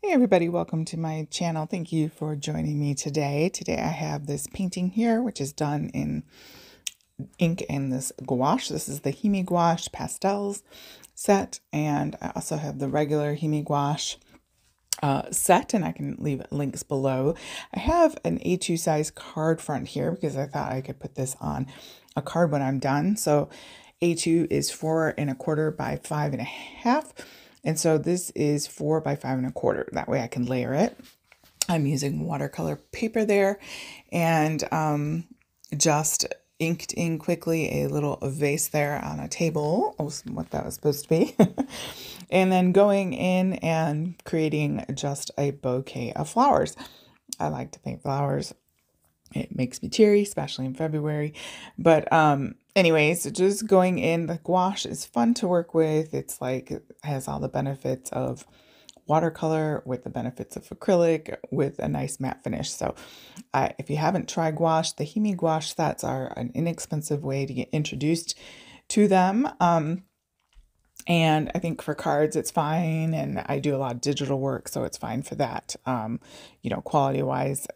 Hey everybody, welcome to my channel. Thank you for joining me today. Today I have this painting here, which is done in ink and this gouache. This is the HIMI gouache pastels set, and I also have the regular HIMI gouache set, and I can leave links below. I have an A2 size card front here because I thought I could put this on a card when I'm done. So A2 is 4 1/4 by 5 1/2. And so this is 4 by 5 1/4. That way I can layer it. I'm using watercolor paper there, and just inked in quickly a little vase there on a table. Was what that was supposed to be. And then going in and creating just a bouquet of flowers. I like to paint flowers. It makes me cheery, especially in February. But anyways, just going in, the gouache is fun to work with. It's like, it has all the benefits of watercolor with the benefits of acrylic with a nice matte finish. So if you haven't tried gouache, the HIMI gouache sets are an inexpensive way to get introduced to them. And I think for cards, it's fine. And I do a lot of digital work, so it's fine for that. Quality wise,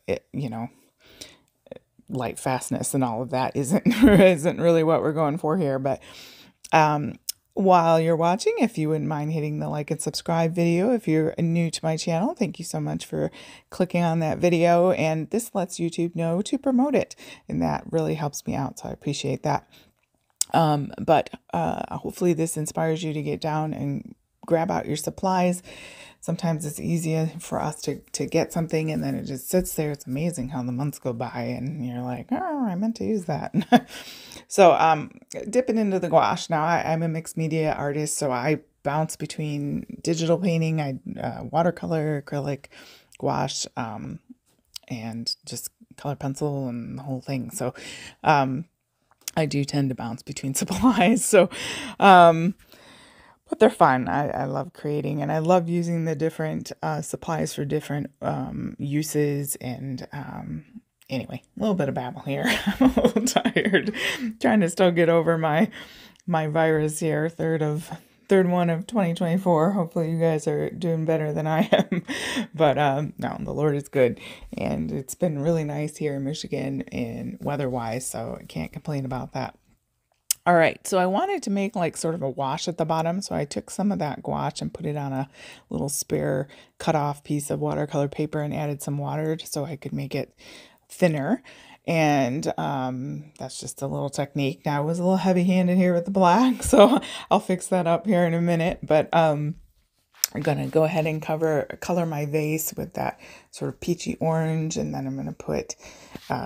light fastness and all of that isn't really what we're going for here. But while you're watching, if you wouldn't mind hitting the like and subscribe video, if you're new to my channel, thank you so much for clicking on that video. And this lets YouTube know to promote it, and that really helps me out. So I appreciate that. But hopefully this inspires you to get down and grab out your supplies. Sometimes it's easier for us to get something and then it just sits there. It's amazing how the months go by and you're like, oh, I meant to use that. So dipping into the gouache. Now I'm a mixed media artist, so I bounce between digital painting, watercolor, acrylic, gouache, and just color pencil and the whole thing. So I do tend to bounce between supplies. So but they're fun. I love creating, and I love using the different supplies for different uses. And anyway, a little bit of babble here. I'm a little tired. Trying to still get over my virus here. Third one of 2024. Hopefully you guys are doing better than I am. But no, the Lord is good. And it's been really nice here in Michigan and weather-wise, so I can't complain about that. All right, so I wanted to make like sort of a wash at the bottom. So I took some of that gouache and put it on a little spare cut off piece of watercolor paper and added some water so I could make it thinner. And that's just a little technique. Now I was a little heavy handed here with the black, so I'll fix that up here in a minute. But I'm going to go ahead and color my vase with that sort of peachy orange, and then I'm going to put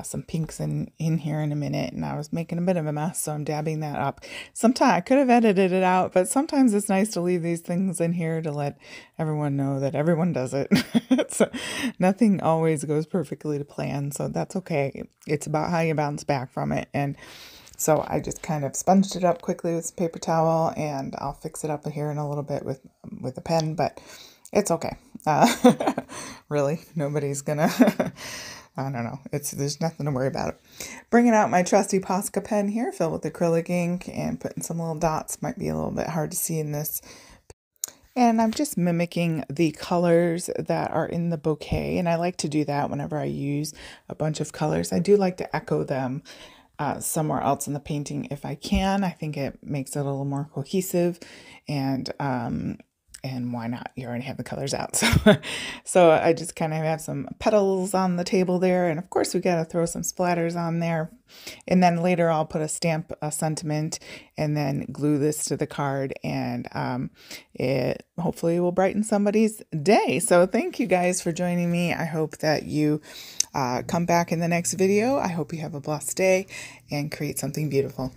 some pinks in here in a minute. And I was making a bit of a mess, so I'm dabbing that up. Sometimes I could have edited it out, but sometimes it's nice to leave these things in here to let everyone know that everyone does it. So nothing always goes perfectly to plan, so that's okay. It's about how you bounce back from it. And so I just kind of sponged it up quickly with some paper towel, and I'll fix it up here in a little bit with a pen, but it's okay. Really, nobody's gonna, I don't know. There's nothing to worry about. Bringing out my trusty Posca pen here, filled with acrylic ink, and putting some little dots. Might be a little bit hard to see in this. And I'm just mimicking the colors that are in the bouquet, and I like to do that whenever I use a bunch of colors. I do like to echo them somewhere else in the painting if I can. I think it makes it a little more cohesive, and why not? You already have the colors out. So I just kind of have some petals on the table there, and of course we got to throw some splatters on there. And then later I'll put a sentiment, and then glue this to the card, and it hopefully will brighten somebody's day. So thank you guys for joining me. I hope that you come back in the next video. I hope you have a blessed day and create something beautiful.